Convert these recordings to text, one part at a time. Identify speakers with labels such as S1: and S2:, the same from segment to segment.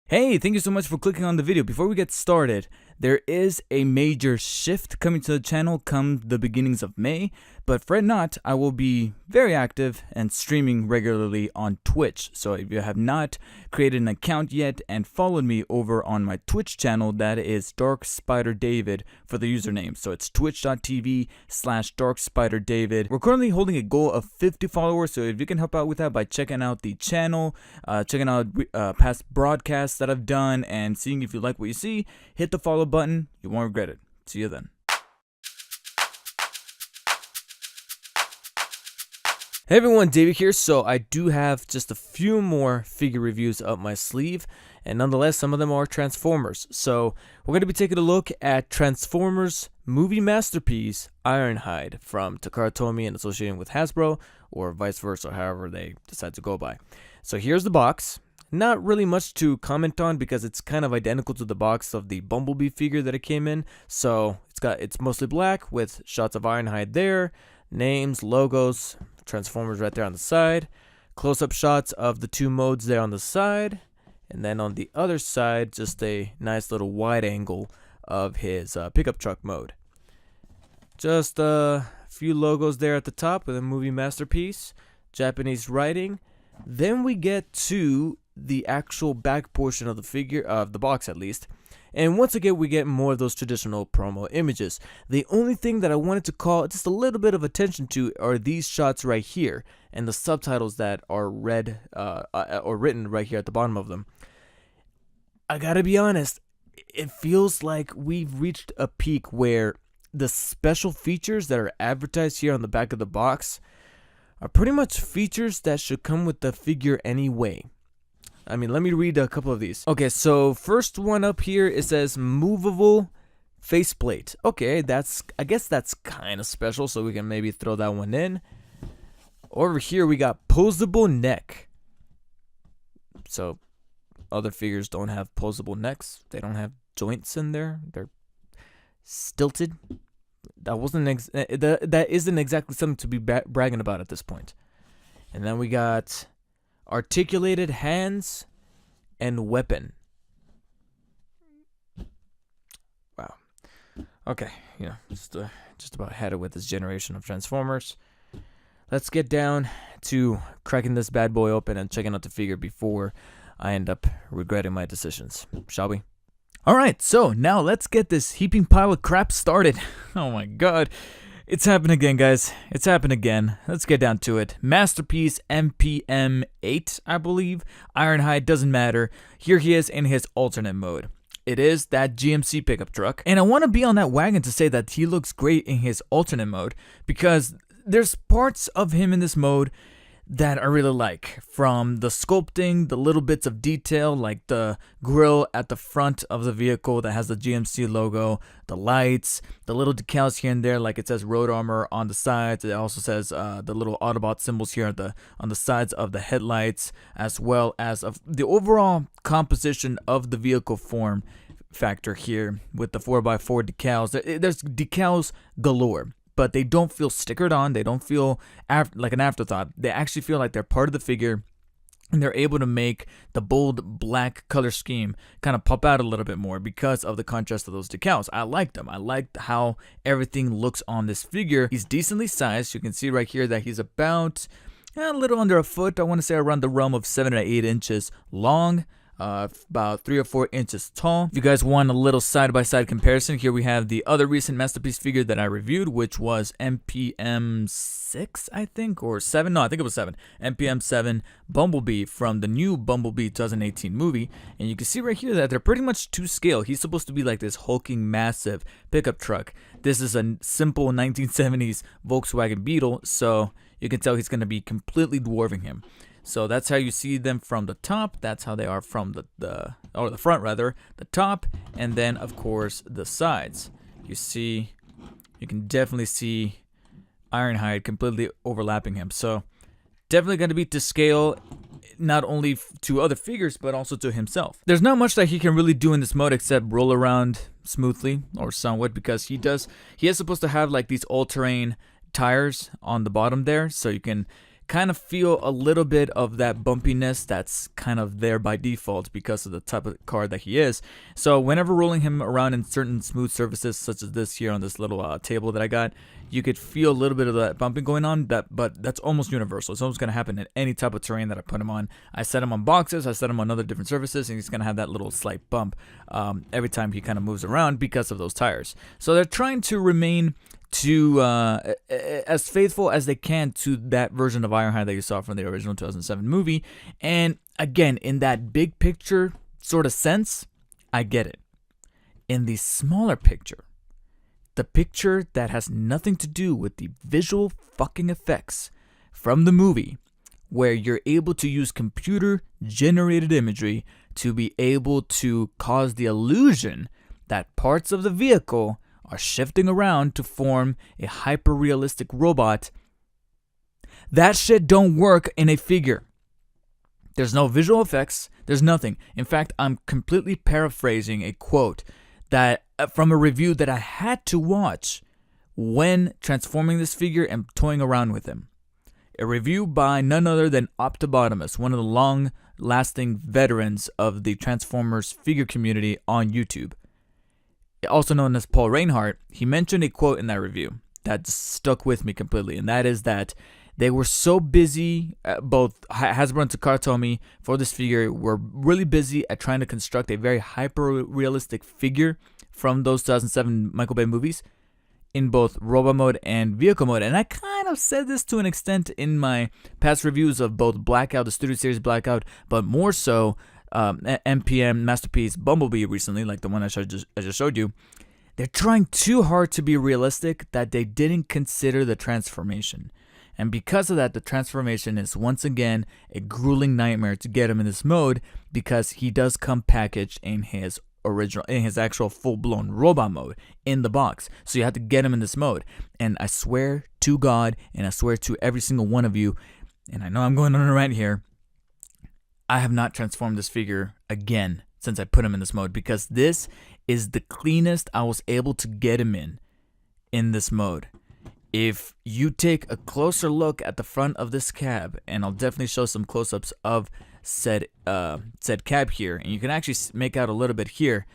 S1: Hey, thank you so much for clicking on the video. Before we get started, there is a major shift coming to the channel come the beginnings of May, but fret not, I will be very active and streaming regularly on Twitch. So if you have not created an account yet and followed me over on my Twitch channel, that is DarkSpiderDavid for the username. So it's twitch.tv/DarkSpiderDavid. We're currently holding a goal of 50 followers, so if you can help out with that by checking out the channel, checking out past broadcasts that I've done, and seeing if you like what you see, hit the follow button. You won't regret it. See you then. Hey everyone, David here. So I do have just a few more figure reviews up my sleeve, and nonetheless some of them are Transformers. So we're going to be taking a look at Transformers movie masterpiece Ironhide from Takara Tomy and associating with Hasbro, or vice versa, however they decide to go by. So here's the box. Not really much to comment on because it's kind of identical to the box of the Bumblebee figure that it came in. So it's mostly black with shots of Ironhide there, names, logos, Transformers right there on the side, close-up shots of the two modes there on the side, and then on the other side just a nice little wide angle of his pickup truck mode. Just a few logos there at the top with a movie masterpiece, Japanese writing. Then we get to the actual back portion of the figure, of the box at least, and once again we get more of those traditional promo images. The only thing that I wanted to call just a little bit of attention to are these shots right here and the subtitles that are read or written right here at the bottom of them. I gotta be honest, it feels like we've reached a peak where the special features that are advertised here on the back of the box are pretty much features that should come with the figure anyway. I mean, let me read a couple of these. Okay, so first one up here, it says movable faceplate. Okay, I guess that's kind of special, so we can maybe throw that one in. Over here, we got posable neck. So other figures don't have posable necks. They don't have joints in there. They're stilted. That isn't exactly something to be bragging about at this point. And then we got articulated hands and weapon. Wow. Okay, just about had it with this generation of Transformers. Let's get down to cracking this bad boy open and checking out the figure before I end up regretting my decisions, shall we? Alright, so now let's get this heaping pile of crap started. Oh my god. It's happened again, guys. It's happened again. Let's get down to it. Masterpiece MPM-6, I believe. Ironhide, doesn't matter. Here he is in his alternate mode. It is that GMC pickup truck. And I want to be on that wagon to say that he looks great in his alternate mode, because there's parts of him in this mode that I really like. From the sculpting, the little bits of detail, like the grille at the front of the vehicle that has the GMC logo, the lights, the little decals here and there, like it says Road Armor on the sides. It also says the little Autobot symbols here on the sides of the headlights, as well as of the overall composition of the vehicle form factor here with the 4x4 decals. There's decals galore, but they don't feel stickered on. They don't feel like an afterthought. They actually feel like they're part of the figure, and they're able to make the bold black color scheme kind of pop out a little bit more because of the contrast of those decals. I like them. I like how everything looks on this figure. He's decently sized. You can see right here that he's about a little under a foot. I want to say around the realm of 7 to 8 inches long. About 3 or 4 inches tall. If you guys want a little side-by-side comparison, here we have the other recent masterpiece figure that I reviewed, which was MPM-6, I think, or 7. No, I think it was 7. MPM-7 Bumblebee from the new Bumblebee 2018 movie. And you can see right here that they're pretty much to scale. He's supposed to be like this hulking, massive pickup truck. This is a simple 1970s Volkswagen Beetle, so you can tell he's going to be completely dwarfing him. So that's how you see them from the top. That's how they are from the front rather, the top, and then of course the sides. You can definitely see Ironhide completely overlapping him. So definitely going to be to scale, not only to other figures but also to himself. There's not much that he can really do in this mode except roll around smoothly or somewhat, because he is supposed to have like these all-terrain tires on the bottom there, so you can kind of feel a little bit of that bumpiness that's kind of there by default because of the type of car that he is. So whenever rolling him around in certain smooth surfaces, such as this here on this little table that I got, you could feel a little bit of that bumping going on, but that's almost universal. It's almost going to happen in any type of terrain that I put him on. I set him on boxes, I set him on other different surfaces, and he's going to have that little slight bump every time he kind of moves around because of those tires. So they're trying to remain to as faithful as they can to that version of Ironhide that you saw from the original 2007 movie. And again, in that big picture sort of sense, I get it. In the smaller picture, the picture that has nothing to do with the visual fucking effects from the movie, where you're able to use computer generated imagery to be able to cause the illusion that parts of the vehicle are shifting around to form a hyper-realistic robot. That shit don't work in a figure. There's no visual effects. There's nothing. In fact, I'm completely paraphrasing a quote that from a review that I had to watch when transforming this figure and toying around with him. A review by none other than Optibotimus, one of the long-lasting veterans of the Transformers figure community on YouTube. Also known as Paul Reinhardt. He mentioned a quote in that review that stuck with me completely, and that is that they were so busy, both Hasbro and Takara told me, for this figure, were really busy at trying to construct a very hyper-realistic figure from those 2007 Michael Bay movies in both robot mode and vehicle mode. And I kind of said this to an extent in my past reviews of both Blackout, the Studio Series Blackout, but more so MPM Masterpiece Bumblebee recently, like the one I just showed you. They're trying too hard to be realistic that they didn't consider the transformation. And because of that, the transformation is once again a grueling nightmare to get him in this mode, because he does come packaged in his actual full-blown robot mode in the box. So you have to get him in this mode. And I swear to God, and I swear to every single one of you, and I know I'm going on a rant here, I have not transformed this figure again since I put him in this mode, because this is the cleanest I was able to get him in this mode. If you take a closer look at the front of this cab, and I'll definitely show some close-ups of said cab here, and you can actually make out a little bit here,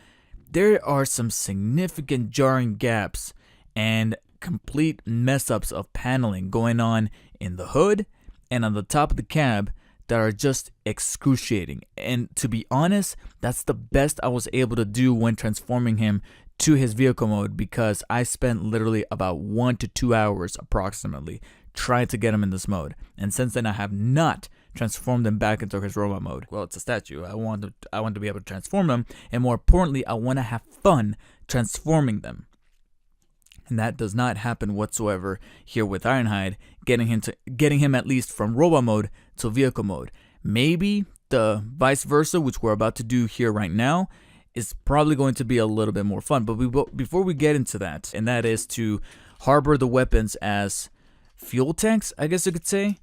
S1: there are some significant jarring gaps and complete mess-ups of paneling going on in the hood and on the top of the cab that are just excruciating. And to be honest, that's the best I was able to do when transforming him to his vehicle mode, because I spent literally about 1 to 2 hours approximately trying to get him in this mode. And since then, I have not transformed him back into his robot mode. Well, it's a statue. I want to be able to transform them, and more importantly, I want to have fun transforming them. And that does not happen whatsoever here with Ironhide, getting him at least from robot mode to vehicle mode. Maybe the vice versa, which we're about to do here right now, is probably going to be a little bit more fun. But before we get into that, and that is to harbor the weapons as fuel tanks, I guess you could say.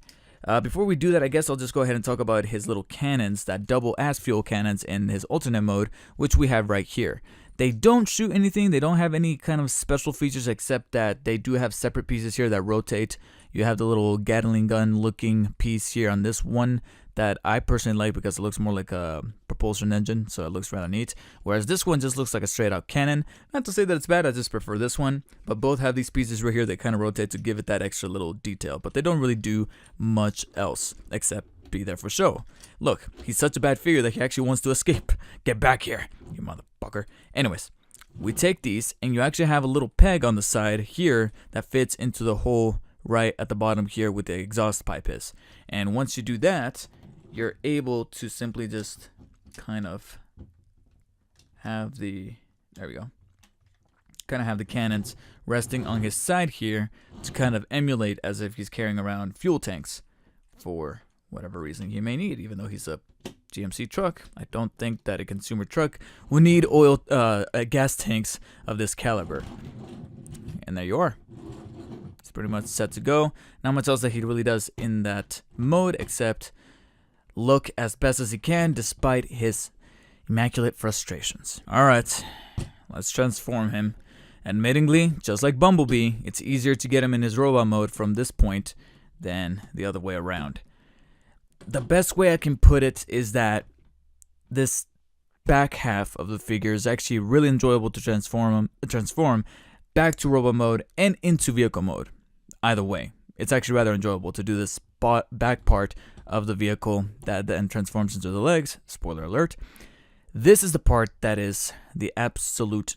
S1: Before we do that, I guess I'll just go ahead and talk about his little cannons that double as fuel cannons in his alternate mode, which we have right here. They don't shoot anything. They don't have any kind of special features, except that they do have separate pieces here that rotate. You have the little Gatling gun looking piece here on this one that I personally like because it looks more like a propulsion engine, so it looks rather neat. Whereas this one just looks like a straight out cannon. Not to say that it's bad, I just prefer this one. But both have these pieces right here that kind of rotate to give it that extra little detail. But they don't really do much else except be there for show. Look, he's such a bad figure that he actually wants to escape. Get back here, you motherfucker. Anyways, we take these, and you actually have a little peg on the side here that fits into the hole right at the bottom here with the exhaust pipe is. And once you do that, you're able to simply just kind of have the, there we go, kind of have the cannons resting on his side here to kind of emulate as if he's carrying around fuel tanks for whatever reason he may need. Even though he's a GMC truck, I don't think that a consumer truck will need gas tanks of this caliber. And there you are. It's pretty much set to go. Not much else that he really does in that mode except look as best as he can despite his immaculate frustrations. Alright, let's transform him. Admittingly, just like Bumblebee, it's easier to get him in his robot mode from this point than the other way around. The best way I can put it is that this back half of the figure is actually really enjoyable to transform back to robot mode and into vehicle mode. Either way, it's actually rather enjoyable to do this back part of the vehicle that then transforms into the legs. Spoiler alert. This is the part that is the absolute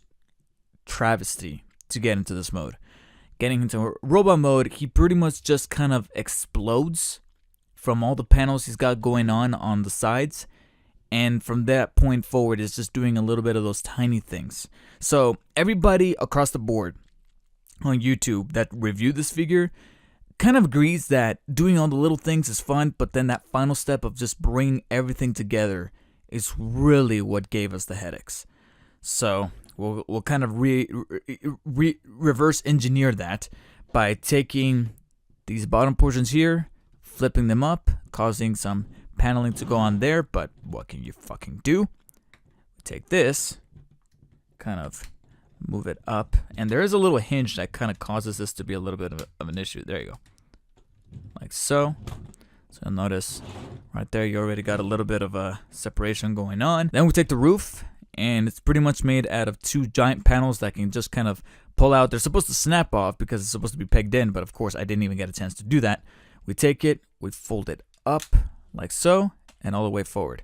S1: travesty to get into this mode. Getting into robot mode, he pretty much just kind of explodes from all the panels he's got going on the sides. And from that point forward, is just doing a little bit of those tiny things. So everybody across the board on YouTube that reviewed this figure kind of agrees that doing all the little things is fun, but then that final step of just bringing everything together is really what gave us the headaches. So we'll kind of reverse engineer that by taking these bottom portions here, flipping them up, causing some paneling to go on there, but what can you fucking do? Take this, kind of move it up, and there is a little hinge that kind of causes this to be a little bit of an issue. There you go. Like so. So you'll notice right there you already got a little bit of a separation going on. Then we take the roof, and it's pretty much made out of two giant panels that can just kind of pull out. They're supposed to snap off because it's supposed to be pegged in, but of course I didn't even get a chance to do that. We take it, we fold it up like so, and all the way forward.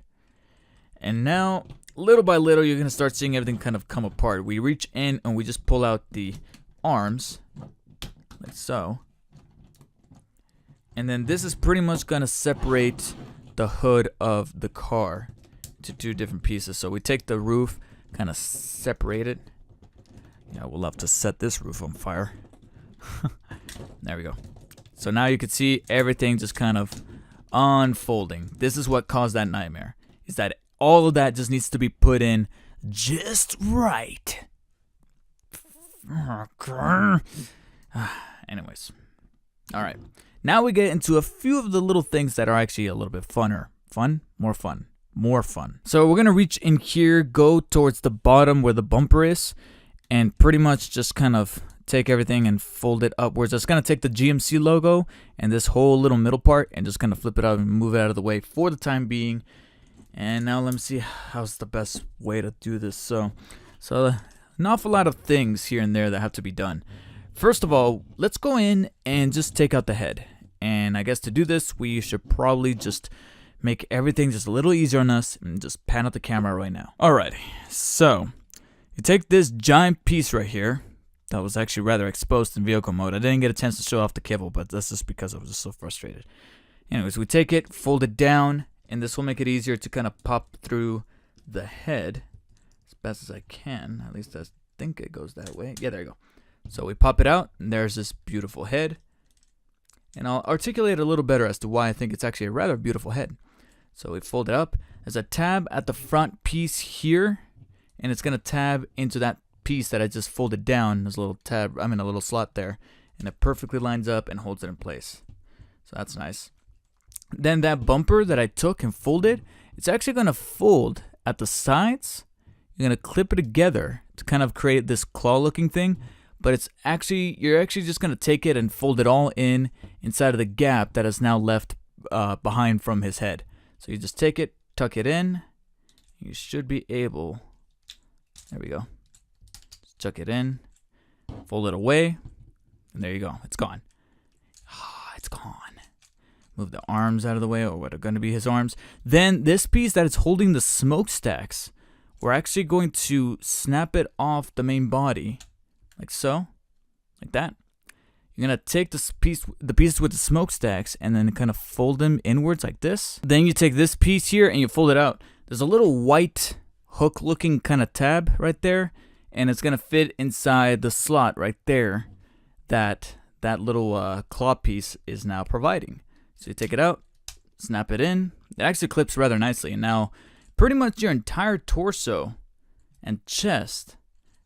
S1: And now, little by little, you're going to start seeing everything kind of come apart. We reach in and we just pull out the arms, like so. And then this is pretty much going to separate the hood of the car to two different pieces. So we take the roof, kind of separate it. Yeah, we'll have to set this roof on fire. There we go. So now you can see everything just kind of unfolding. This is what caused that nightmare, is that all of that just needs to be put in just right. Anyways, all right, now we get into a few of the little things that are actually a little bit funner. More fun. So we're gonna reach in here, go towards the bottom where the bumper is, and pretty much just kind of take everything and fold it upwards. Just gonna take the GMC logo and this whole little middle part and just kind of flip it up and move it out of the way for the time being. And now let me see how's the best way to do this. So an awful lot of things here and there that have to be done. First of all, let's go in and just take out the head. And I guess to do this, we should probably just make everything just a little easier on us and just pan out the camera right now. Alrighty, so you take this giant piece right here that was actually rather exposed in vehicle mode. I didn't get a chance to show off the kibble, but that's just because I was just so frustrated. Anyways, we take it, fold it down, and this will make it easier to kind of pop through the head as best as I can. At least I think it goes that way. Yeah, there you go. So we pop it out, and there's this beautiful head. And I'll articulate a little better as to why I think it's actually a rather beautiful head. So we fold it up. There's a tab at the front piece here, and it's going to tab into that piece that I just folded down. There's a little tab, a little slot there, and it perfectly lines up and holds it in place. So that's nice. Then that bumper that I took and folded, it's actually going to fold at the sides. You're going to clip it together to kind of create this claw looking thing, but you're actually just going to take it and fold it all inside of the gap that is now left behind from his head. So you just take it, tuck it in. You should be able, there we go. Tuck it in, fold it away, and there you go. It's gone. It's gone. Move the arms out of the way, or what are going to be his arms. Then this piece that is holding the smokestacks, we're actually going to snap it off the main body, like so, like that. You're going to take the pieces with the smokestacks and then kind of fold them inwards like this. Then you take this piece here and you fold it out. There's a little white hook-looking kind of tab right there, and it's going to fit inside the slot right there that little claw piece is now providing. So you take it out, snap it in. It actually clips rather nicely. And now pretty much your entire torso and chest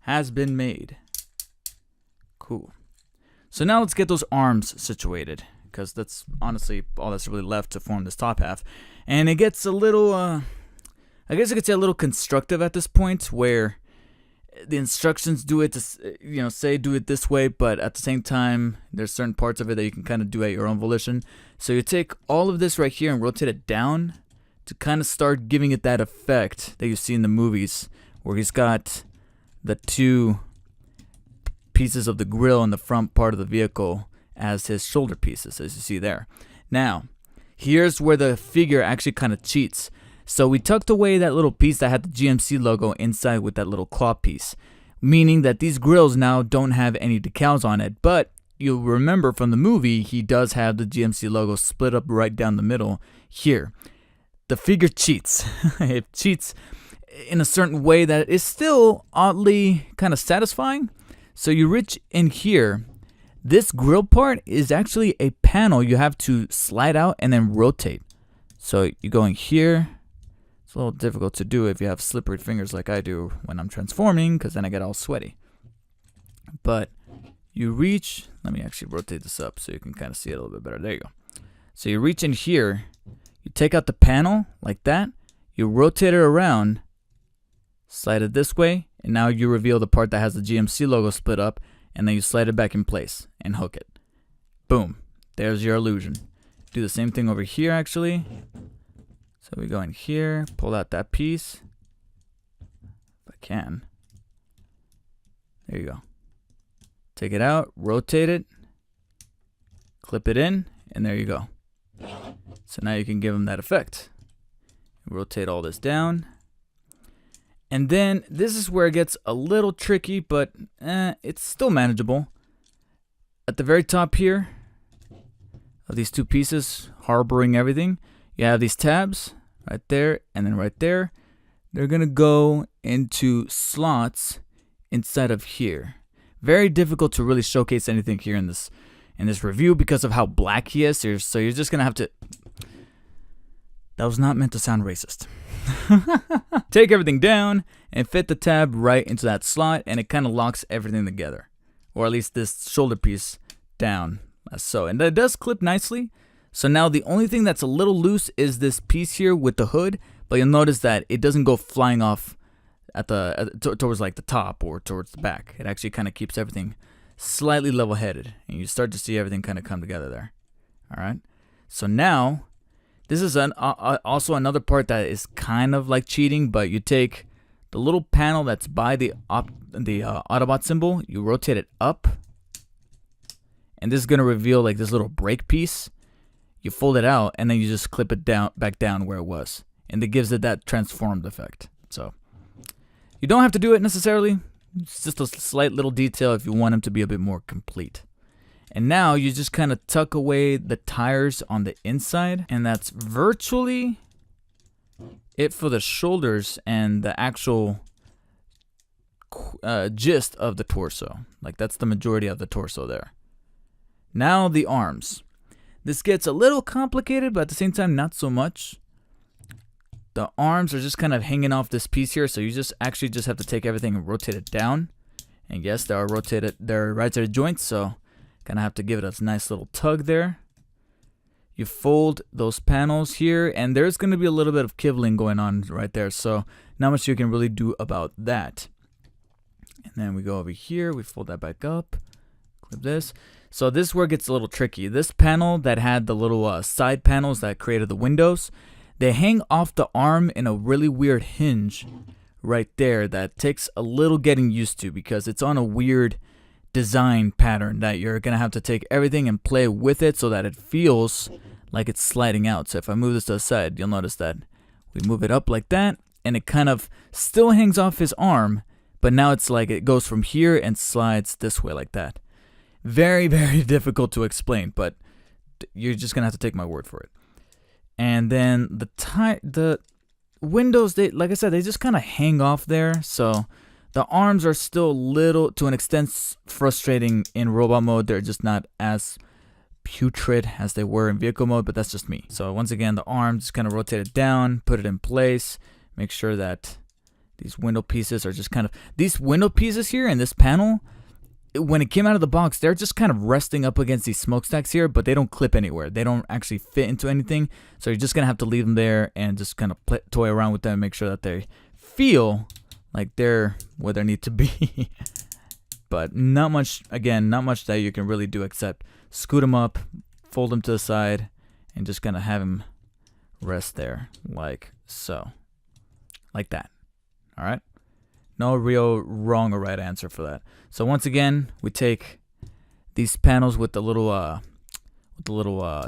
S1: has been made. Cool. So now let's get those arms situated, because that's honestly all that's really left to form this top half. And it gets a little, I guess I could say a little constructive at this point, where the instructions do it to, say do it this way, but at the same time, there's certain parts of it that you can kind of do at your own volition. So you take all of this right here and rotate it down to kind of start giving it that effect that you see in the movies, where he's got the two pieces of the grill in the front part of the vehicle as his shoulder pieces, as you see there. Now, here's where the figure actually kind of cheats. So we tucked away that little piece that had the GMC logo inside with that little claw piece, meaning that these grills now don't have any decals on it. But you'll remember from the movie, he does have the GMC logo split up right down the middle here. The figure cheats. It cheats in a certain way that is still oddly kind of satisfying. So you reach in here. This grill part is actually a panel you have to slide out and then rotate. So you go in here. It's a little difficult to do if you have slippery fingers like I do when I'm transforming, because then I get all sweaty. But you reach, let me actually rotate this up so you can kind of see it a little bit better. There you go. So you reach in here, you take out the panel like that, you rotate it around, slide it this way, and now you reveal the part that has the GMC logo split up, and then you slide it back in place and hook it. Boom. There's your illusion. Do the same thing over here actually. So we go in here, pull out that piece. If I can. There you go. Take it out, rotate it, clip it in, and there you go. So now you can give them that effect. Rotate all this down. And then this is where it gets a little tricky, but it's still manageable. At the very top here of these two pieces, harboring everything, you have these tabs right there and then right there. They're going to go into slots inside of here. Very difficult to really showcase anything here in this review because of how black he is. So you're just going to have to... That was not meant to sound racist. Take everything down and fit the tab right into that slot, and it kind of locks everything together. Or at least this shoulder piece down, as so. And it does clip nicely. So now the only thing that's a little loose is this piece here with the hood, but you'll notice that it doesn't go flying off towards like the top or towards the back. It actually kind of keeps everything slightly level-headed, and you start to see everything kind of come together there. All right. So now this is also another part that is kind of like cheating, but you take the little panel that's by the Autobot symbol, you rotate it up, and this is gonna reveal like this little brake piece. You fold it out, and then you just clip it back down where it was, and it gives it that transformed effect. So you don't have to do it necessarily. It's just a slight little detail if you want them to be a bit more complete. And now you just kind of tuck away the tires on the inside, and that's virtually it for the shoulders and the actual gist of the torso. Like that's the majority of the torso there. Now the arms. This gets a little complicated, but at the same time, not so much. The arms are just kind of hanging off this piece here, so you just have to take everything and rotate it down. And yes, they are rotated, they're right-sided joints, so kind of have to give it a nice little tug there. You fold those panels here, and there's going to be a little bit of kiveling going on right there, so not much you can really do about that. And then we go over here, we fold that back up, clip this. So this is where it gets a little tricky. This panel that had the little side panels that created the windows, they hang off the arm in a really weird hinge right there that takes a little getting used to because it's on a weird design pattern that you're going to have to take everything and play with it so that it feels like it's sliding out. So if I move this to the side, you'll notice that we move it up like that, and it kind of still hangs off his arm, but now it's like it goes from here and slides this way like that. Very, very difficult to explain, but you're just going to have to take my word for it. And then the windows, they, like I said, they just kind of hang off there. So the arms are still little, to an extent, frustrating in robot mode. They're just not as putrid as they were in vehicle mode, but that's just me. So once again, the arms just kind of rotate it down, put it in place, make sure that these window pieces are just kind of, these window pieces here in this panel, when it came out of the box, they're just kind of resting up against these smokestacks here, but they don't clip anywhere. They don't actually fit into anything. So you're just going to have to leave them there and just kind of toy around with them and make sure that they feel like they're where they need to be. But not much, again, not much that you can really do except scoot them up, fold them to the side, and just kind of have them rest there like so. Like that. All right? No real wrong or right answer for that. So once again, we take these panels with the little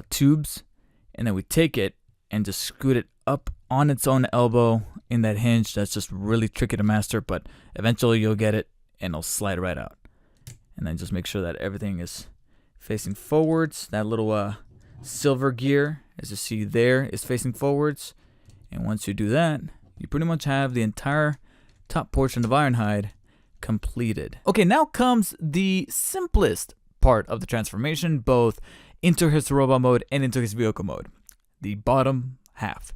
S1: tubes, and then we take it and just scoot it up on its own elbow in that hinge. That's just really tricky to master, but eventually you'll get it and it'll slide right out. And then just make sure that everything is facing forwards. That little silver gear, as you see there, is facing forwards. And once you do that, you pretty much have the entire top portion of Ironhide completed. Okay, now comes the simplest part of the transformation, both into his robot mode and into his vehicle mode, the bottom half.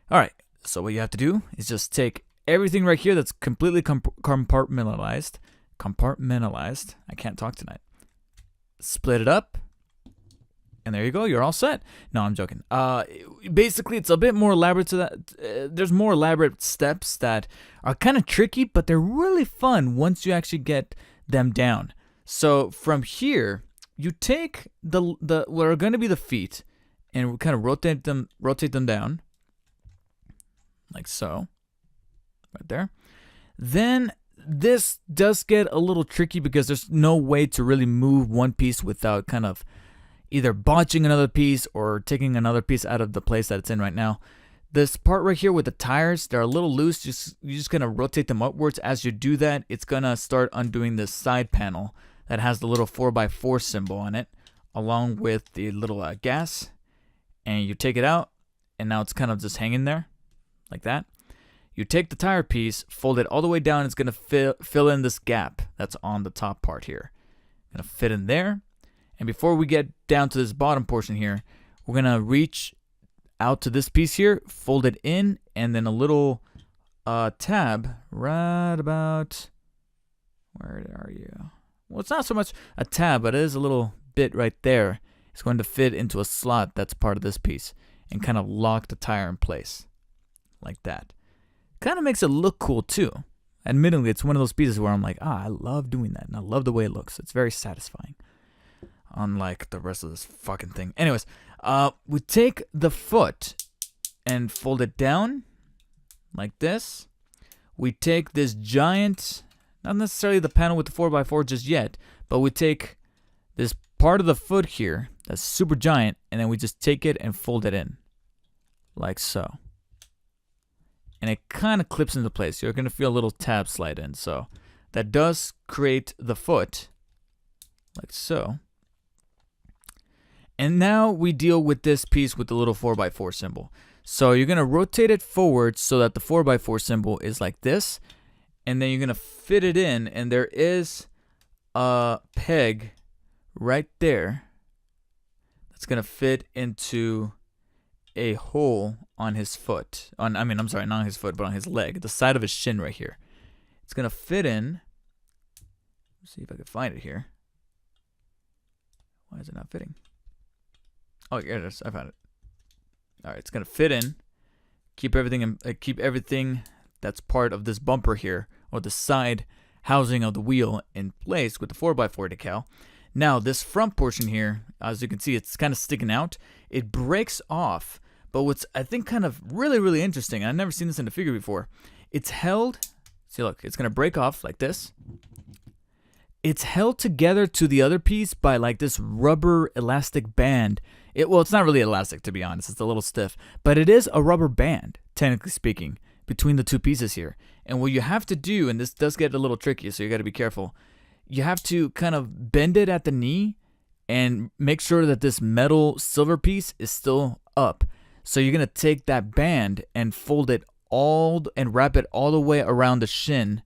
S1: All right, so what you have to do is just take everything right here that's completely compartmentalized. I can't talk tonight. Split it up, and there you go. You're all set. No, I'm joking. Basically, it's a bit more elaborate to that. There's more elaborate steps that are kind of tricky, but they're really fun once you actually get them down. So from here, you take the what are going to be the feet, and we kind of rotate them down, like so, right there. Then this does get a little tricky because there's no way to really move one piece without kind of either botching another piece or taking another piece out of the place that it's in right now. This part right here with the tires, they're a little loose. You're just gonna rotate them upwards. As you do that, it's gonna start undoing this side panel that has the little 4x4 symbol on it, along with the little gas. And you take it out, and now it's kind of just hanging there, like that. You take the tire piece, fold it all the way down. It's gonna fill in this gap that's on the top part here. Gonna fit in there. And before we get down to this bottom portion here, we're gonna reach out to this piece here, fold it in, and then a little tab right about, where are you? Well, it's not so much a tab, but it is a little bit right there. It's going to fit into a slot that's part of this piece and kind of lock the tire in place like that. Kind of makes it look cool too. Admittedly, it's one of those pieces where I'm like, I love doing that, and I love the way it looks. It's very satisfying, unlike the rest of this fucking thing. Anyways, we take the foot and fold it down like this. We take this giant, not necessarily the panel with the 4x4 just yet, but we take this part of the foot here that's super giant, and then we just take it and fold it in like so. And it kind of clips into place. You're going to feel a little tab slide in. So that does create the foot like so. And now we deal with this piece with the little 4x4 symbol. So you're going to rotate it forward so that the 4x4 symbol is like this. And then you're going to fit it in. And there is a peg right there that's going to fit into a hole on his foot. Not on his foot, but on his leg. The side of his shin right here. It's going to fit in. Let's see if I can find it here. Why is it not fitting? Oh, here it is. I found it. All right, it's gonna fit in. Keep everything that's part of this bumper here, or the side housing of the wheel, in place with the 4x4 decal. Now, this front portion here, as you can see, it's kind of sticking out. It breaks off, but what's I think kind of really interesting, and I've never seen this in a figure before. It's held. See, look, it's gonna break off like this. It's held together to the other piece by like this rubber elastic band. Well, it's not really elastic, to be honest. It's a little stiff. But it is a rubber band, technically speaking, between the two pieces here. And what you have to do, and this does get a little tricky, so you got to be careful. You have to kind of bend it at the knee and make sure that this metal silver piece is still up. So you're going to take that band and fold it all and wrap it all the way around the shin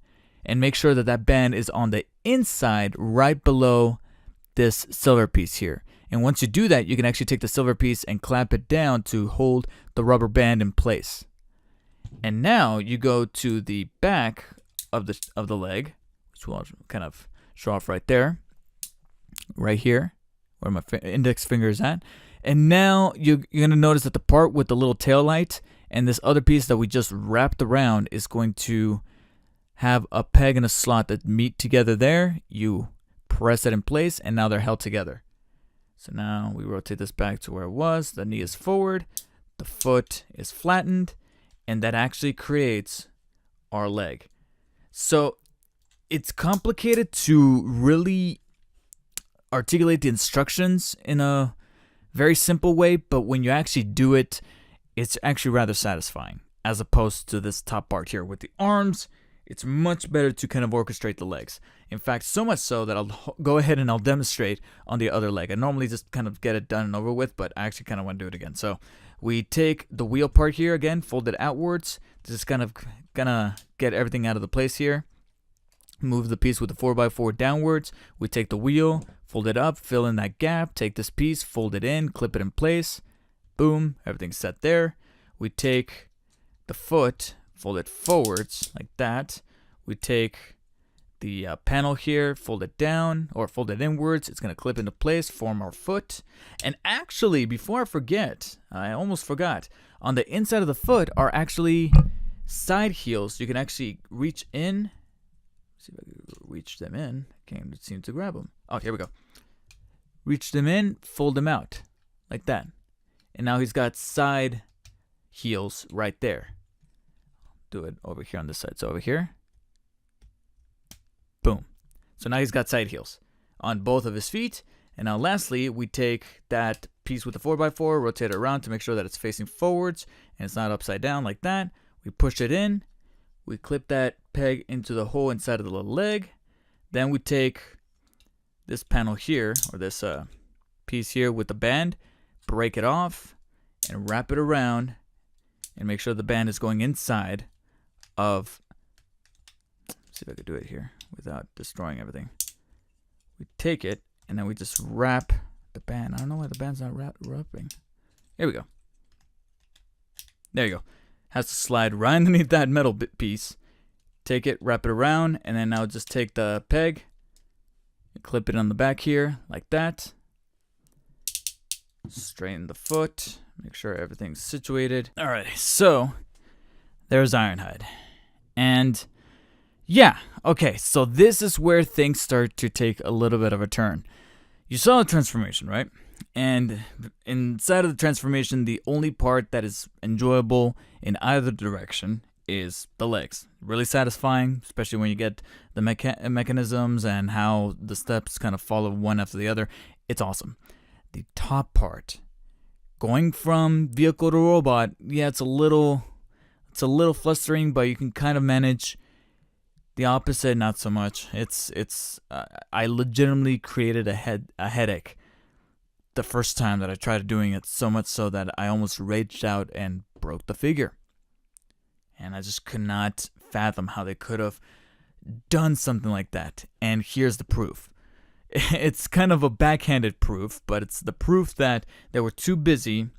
S1: and make sure that that band is on the inside right below this silver piece here. And once you do that, you can actually take the silver piece and clamp it down to hold the rubber band in place. And now you go to the back of the leg, which we'll kind of show off right there, right here, where my index finger is at. And now you're going to notice that the part with the little tail light and this other piece that we just wrapped around is going to have a peg and a slot that meet together there. You press it in place, and now they're held together. So now we rotate this back to where it was. The knee is forward, the foot is flattened, and that actually creates our leg. So it's complicated to really articulate the instructions in a very simple way, but when you actually do it, it's actually rather satisfying, as opposed to this top part here. With the arms, it's much better to kind of orchestrate the legs. In fact, so much so that I'll go ahead and I'll demonstrate on the other leg. I normally just kind of get it done and over with, but I actually kind of want to do it again. So we take the wheel part here again, fold it outwards. This is kind of gonna get everything out of the place here. Move the piece with the 4x4 downwards. We take the wheel, fold it up, fill in that gap, take this piece, fold it in, clip it in place. Boom, everything's set there. We take the foot, fold it forwards like that. We take the panel here, fold it down or fold it inwards. It's going to clip into place, form our foot. And actually, before I forget, I almost forgot, on the inside of the foot are actually side heels. You can actually reach in. See if I can reach them in. Can't seem to grab them. Oh, here we go. Reach them in, fold them out like that. And now he's got side heels right there. Do it over here on this side. So over here. Boom. So now he's got side heels on both of his feet. And now lastly, we take that piece with the 4x4, rotate it around to make sure that it's facing forwards and it's not upside down like that. We push it in. We clip that peg into the hole inside of the little leg. Then we take this panel here, or this piece here with the band, break it off, and wrap it around, and make sure the band is going inside of. Let's see if I could do it here without destroying everything. We take it, and then we just wrap the band. I don't know why the band's not wrapping. Here we go. There you go. Has to slide right underneath that metal piece. Take it, wrap it around, and then now just take the peg and clip it on the back here like that. Straighten the foot. Make sure everything's situated. Alright, so there's Ironhide. And yeah, okay, so this is where things start to take a little bit of a turn. You saw the transformation, right? And inside of the transformation, the only part that is enjoyable in either direction is the legs. Really satisfying, especially when you get the mechanisms and how the steps kind of follow one after the other. It's awesome. The top part, going from vehicle to robot, yeah, it's a little flustering, but you can kind of manage. The opposite, not so much. I legitimately created a headache the first time that I tried doing it, so much so that I almost raged out and broke the figure. And I just could not fathom how they could have done something like that. And here's the proof. It's kind of a backhanded proof, but it's the proof that they were too busy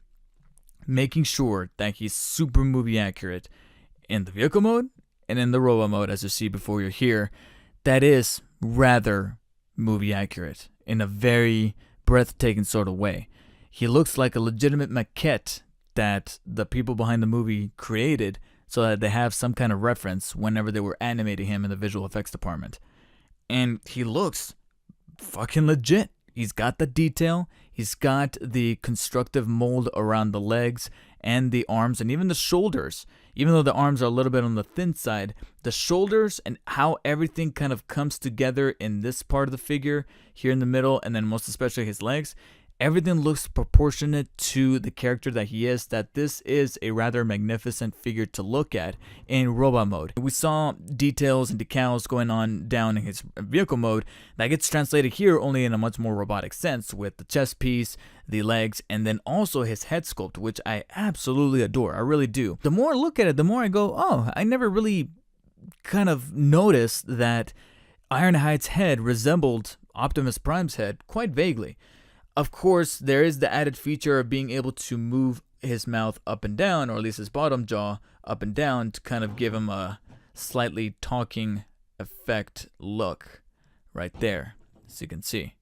S1: making sure that he's super movie accurate in the vehicle mode and in the robot mode, as you see before you're here. That is rather movie accurate in a very breathtaking sort of way. He looks like a legitimate maquette that the people behind the movie created so that they have some kind of reference whenever they were animating him in the visual effects department. And he looks fucking legit. He's got the detail, he's got the constructive mold around the legs and the arms and even the shoulders. Even though the arms are a little bit on the thin side, the shoulders and how everything kind of comes together in this part of the figure, here in the middle, and then most especially his legs, everything looks proportionate to the character that he is, that this is a rather magnificent figure to look at in robot mode. We saw details and decals going on down in his vehicle mode that gets translated here only in a much more robotic sense with the chest piece, the legs, and then also his head sculpt, which I absolutely adore. I really do. The more I look at it, the more I go, oh, I never really kind of noticed that Ironhide's head resembled Optimus Prime's head quite vaguely. Of course, there is the added feature of being able to move his mouth up and down, or at least his bottom jaw up and down, to kind of give him a slightly talking effect look right there, as you can see.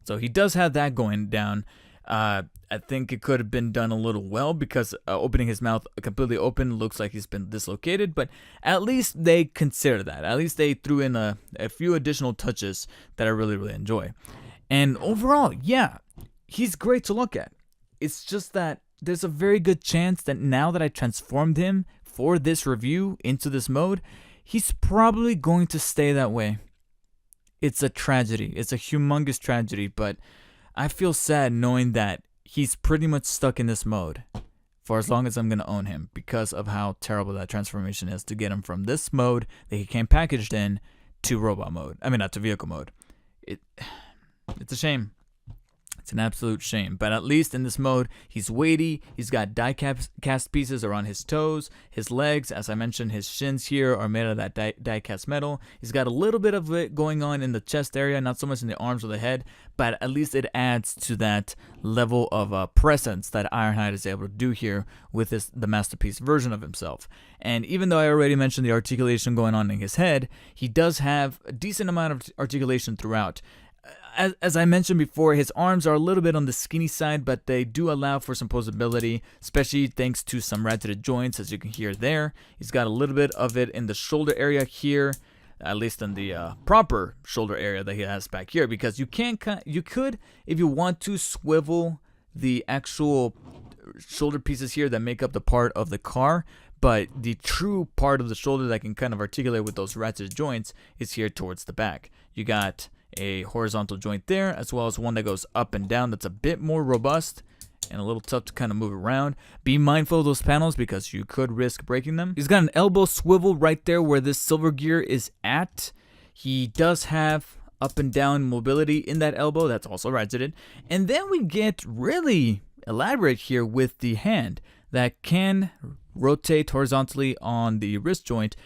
S1: So he does have that going down. I think it could have been done a little well because opening his mouth completely open looks like he's been dislocated, but at least they consider that. At least they threw in a few additional touches that I really, really enjoy. And overall, yeah, he's great to look at. It's just that there's a very good chance that now that I transformed him for this review into this mode, he's probably going to stay that way. It's a tragedy. It's a humongous tragedy, but I feel sad knowing that he's pretty much stuck in this mode for as long as I'm going to own him because of how terrible that transformation is to get him from this mode that he came packaged in to robot mode. I mean, not to vehicle mode. It's a shame. It's an absolute shame. But at least in this mode, he's weighty. He's got die-cast pieces around his toes. His legs, as I mentioned, his shins here are made of that die-cast metal. He's got a little bit of it going on in the chest area, not so much in the arms or the head, but at least it adds to that level of presence that Ironhide is able to do here with the masterpiece version of himself. And even though I already mentioned the articulation going on in his head, he does have a decent amount of articulation throughout. As I mentioned before, his arms are a little bit on the skinny side, but they do allow for some posability, especially thanks to some ratcheted joints, as you can hear there. He's got a little bit of it in the shoulder area here, at least in the proper shoulder area that he has back here, because you could, if you want to, swivel the actual shoulder pieces here that make up the part of the car, but the true part of the shoulder that can kind of articulate with those ratcheted joints is here towards the back. You got a horizontal joint there, as well as one that goes up and down that's a bit more robust and a little tough to kind of move around. Be mindful of those panels because you could risk breaking them. He's got an elbow swivel right there where this silver gear is at. He does have up and down mobility in that elbow. That's also ratcheted. And then we get really elaborate here with the hand that can rotate horizontally on the wrist joint.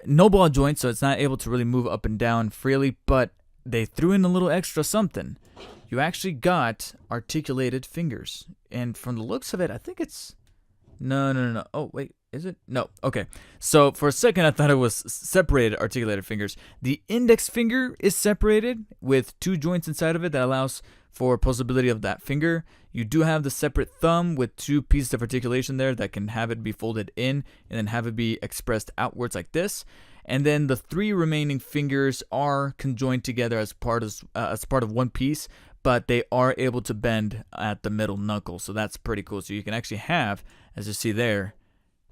S1: No ball joint, so it's not able to really move up and down freely, but they threw in a little extra something. You actually got articulated fingers. And from the looks of it, I think it's... No. Oh, wait. Is it? No. Okay. So for a second, I thought it was separated articulated fingers. The index finger is separated with two joints inside of it that allows for posability of that finger. You do have the separate thumb with two pieces of articulation there that can have it be folded in and then have it be expressed outwards like this. And then the three remaining fingers are conjoined together as part of one piece, but they are able to bend at the middle knuckle. So that's pretty cool. So you can actually have, as you see there,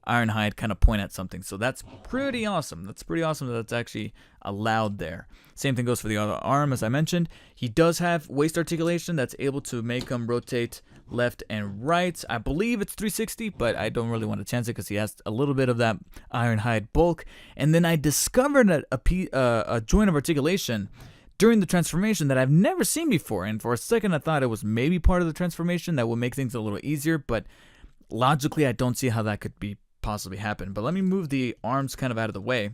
S1: Ironhide kind of point at something. So that's pretty awesome. That's pretty awesome that that's actually allowed there. Same thing goes for the other arm, as I mentioned. He does have waist articulation that's able to make him rotate left and right. I believe it's 360, but I don't really want to chance it because he has a little bit of that Ironhide bulk. And then I discovered a joint of articulation during the transformation that I've never seen before. And for a second, I thought it was maybe part of the transformation that would make things a little easier, but logically, I don't see how that could be possibly happen. But let me move the arms kind of out of the way.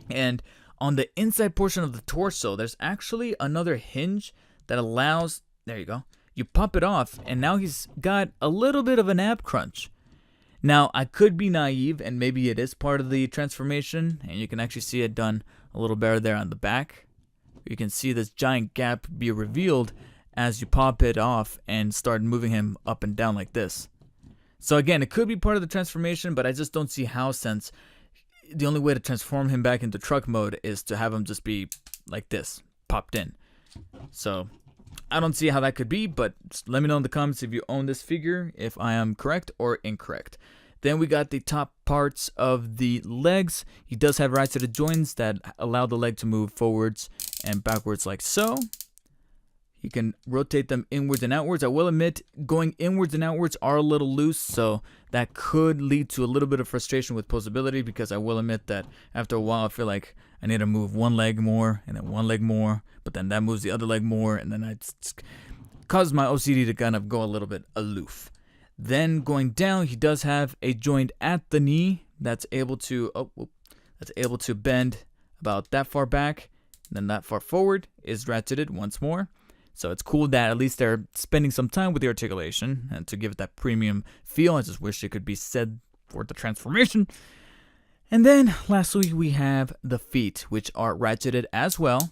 S1: And on the inside portion of the torso, there's actually another hinge that allows, there you go, you pop it off, and now he's got a little bit of an ab crunch. Now, I could be naive, and maybe it is part of the transformation, and you can actually see it done a little better there on the back. You can see this giant gap be revealed as you pop it off and start moving him up and down like this. So again, it could be part of the transformation, but I just don't see how, since the only way to transform him back into truck mode is to have him just be like this, popped in. So I don't see how that could be, but just let me know in the comments if you own this figure, if I am correct or incorrect. Then we got the top parts of the legs. He does have right-sided joints that allow the leg to move forwards and backwards like so. You can rotate them inwards and outwards. I will admit, going inwards and outwards are a little loose, so that could lead to a little bit of frustration with posability, because I will admit that after a while I feel like I need to move one leg more and then one leg more, but then that moves the other leg more, and then it causes my OCD to kind of go a little bit aloof. Then going down, he does have a joint at the knee that's able to bend about that far back, and then that far forward is ratcheted once more. So it's cool that at least they're spending some time with the articulation and to give it that premium feel. I just wish it could be said for the transformation. And then lastly, we have the feet, which are ratcheted as well.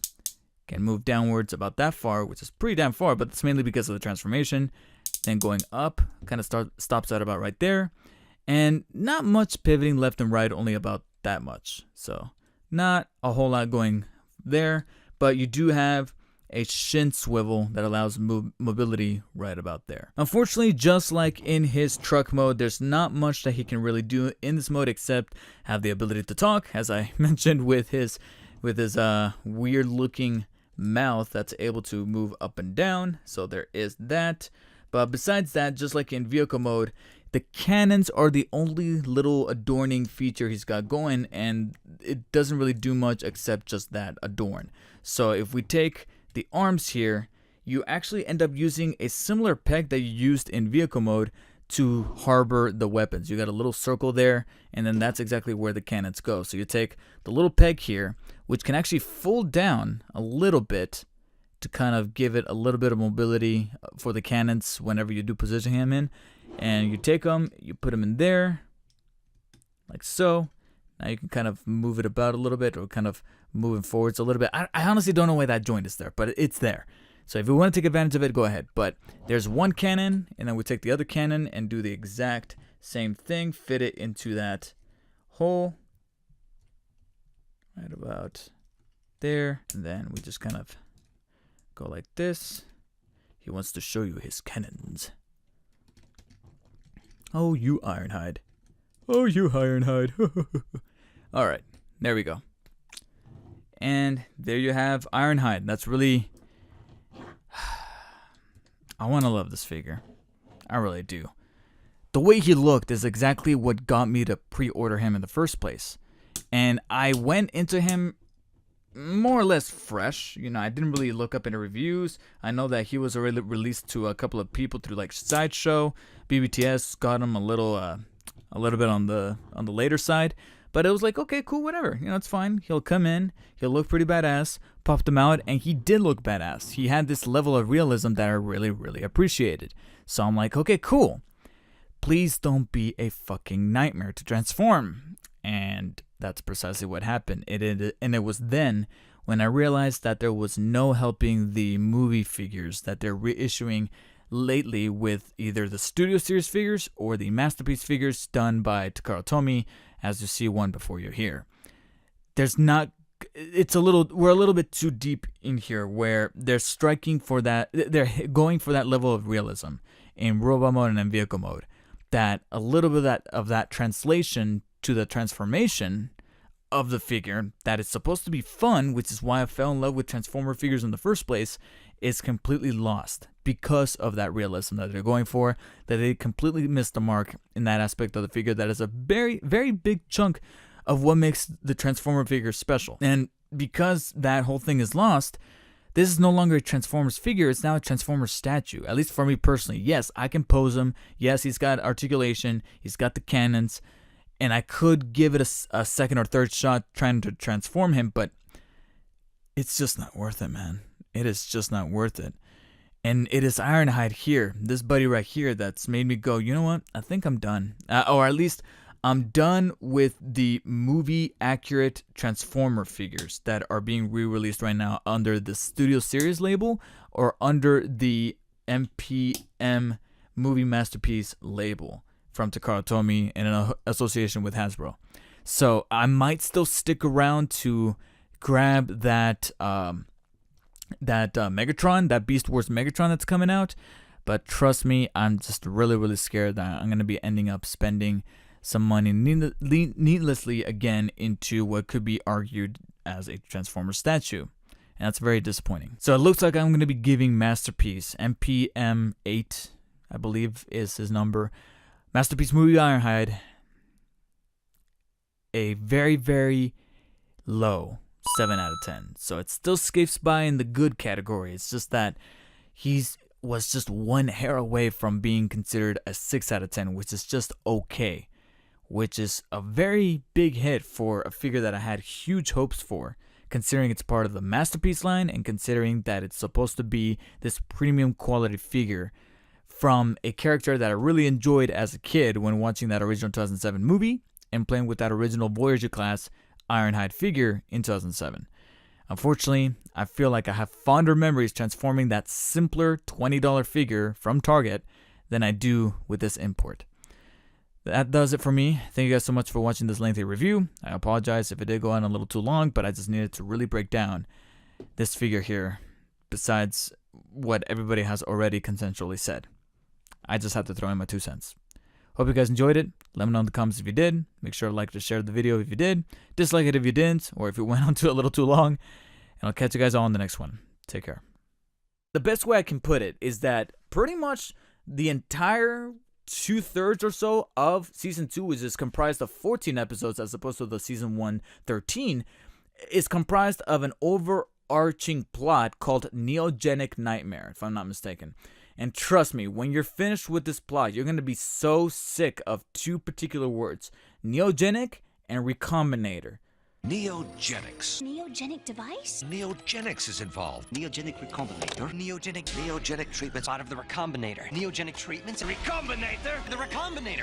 S1: Can move downwards about that far, which is pretty damn far, but it's mainly because of the transformation. then going up kind of stops at about right there, and not much pivoting left and right, only about that much. So not a whole lot going there, but you do have a shin swivel that allows mobility right about there. Unfortunately, just like in his truck mode, there's not much that he can really do in this mode except have the ability to talk, as I mentioned, with his weird looking mouth that's able to move up and down. So there is that. But besides that, just like in vehicle mode, the cannons are the only little adorning feature he's got going, and it doesn't really do much except just that, adorn. So if we take the arms here, you actually end up using a similar peg that you used in vehicle mode to harbor the weapons. You got a little circle there, and then that's exactly where the cannons go. So you take the little peg here, which can actually fold down a little bit to kind of give it a little bit of mobility for the cannons whenever you do position him in. And you take them, you put them in there, like so. Now you can kind of move it about a little bit, or kind of moving forwards a little bit. I honestly don't know why that joint is there, but it's there. So if you want to take advantage of it, go ahead. But there's one cannon, and then we take the other cannon and do the exact same thing. Fit it into that hole right about there. And then we just kind of go like this. He wants to show you his cannons. Oh, you Ironhide. Oh, you Ironhide. All right, there we go. And there you have Ironhide. That's really... I want to love this figure. I really do. The way he looked is exactly what got me to pre-order him in the first place. And I went into him more or less fresh. You know, I didn't really look up any reviews. I know that he was already released to a couple of people through like Sideshow. BBTS got him a little bit on the later side. But it was like, okay, cool, whatever. You know, it's fine. He'll come in. He'll look pretty badass. Popped him out, and he did look badass. He had this level of realism that I really, really appreciated. So I'm like, okay, cool. Please don't be a fucking nightmare to transform. And that's precisely what happened. And it was then when I realized that there was no helping the movie figures that they're reissuing lately with either the Studio Series figures or the Masterpiece figures done by Takara Tomy, as you see one before you here. We're a little bit too deep in here where they're striking for that, they're going for that level of realism in robot mode and in vehicle mode, that a little bit of that translation to the transformation of the figure that is supposed to be fun, which is why I fell in love with Transformer figures in the first place, is completely lost because of that realism that they're going for, that they completely missed the mark in that aspect of the figure that is a very, very big chunk of what makes the Transformer figure special. And because that whole thing is lost, this is no longer a Transformers figure, it's now a Transformers statue, at least for me personally. Yes, I can pose him. Yes, he's got articulation, he's got the cannons, and I could give it a second or third shot trying to transform him, but it's just not worth it, man. It is just not worth it. And it is Ironhide here, this buddy right here, that's made me go, you know what? I think I'm done. Or at least I'm done with the movie accurate Transformer figures that are being re-released right now under the Studio Series label or under the MPM Movie Masterpiece label from Takara Tomy in an association with Hasbro. So I might still stick around to grab that Megatron, that Beast Wars Megatron that's coming out. But trust me, I'm just really, really scared that I'm going to be ending up spending some money needlessly again into what could be argued as a Transformer statue. And that's very disappointing. So it looks like I'm going to be giving Masterpiece, MPM-6, I believe is his number, Masterpiece Movie Ironhide, a very, very low 7 out of 10. So it still escapes by in the good category. It's just that was just one hair away from being considered a 6 out of 10, which is just okay. Which is a very big hit for a figure that I had huge hopes for, considering it's part of the Masterpiece line and considering that it's supposed to be this premium quality figure from a character that I really enjoyed as a kid when watching that original 2007 movie and playing with that original Voyager class Ironhide figure in 2007. Unfortunately, I feel like I have fonder memories transforming that simpler $20 figure from Target than I do with this import. That does it for me. Thank you guys so much for watching this lengthy review. I apologize if it did go on a little too long, but I just needed to really break down this figure here, besides what everybody has already consensually said. I just had to throw in my 2 cents. Hope you guys enjoyed it. Let me know in the comments if you did. Make sure to like or share the video if you did. Dislike it if you didn't, or if it went on to a little too long. And I'll catch you guys all in the next one. Take care. The best way I can put it is that pretty much the entire 2/3 or so of season 2, which is comprised of 14 episodes as opposed to the season 1 13, is comprised of an overarching plot called Neogenic Nightmare, if I'm not mistaken. And trust me, when you're finished with this plot, you're going to be so sick of 2 particular words: neogenic and recombinator.
S2: Neogenics.
S3: Neogenic device?
S2: Neogenics is involved.
S4: Neogenic recombinator.
S2: Neogenic treatments
S4: Out of the recombinator. Neogenic treatments.
S2: Recombinator.
S4: The recombinator.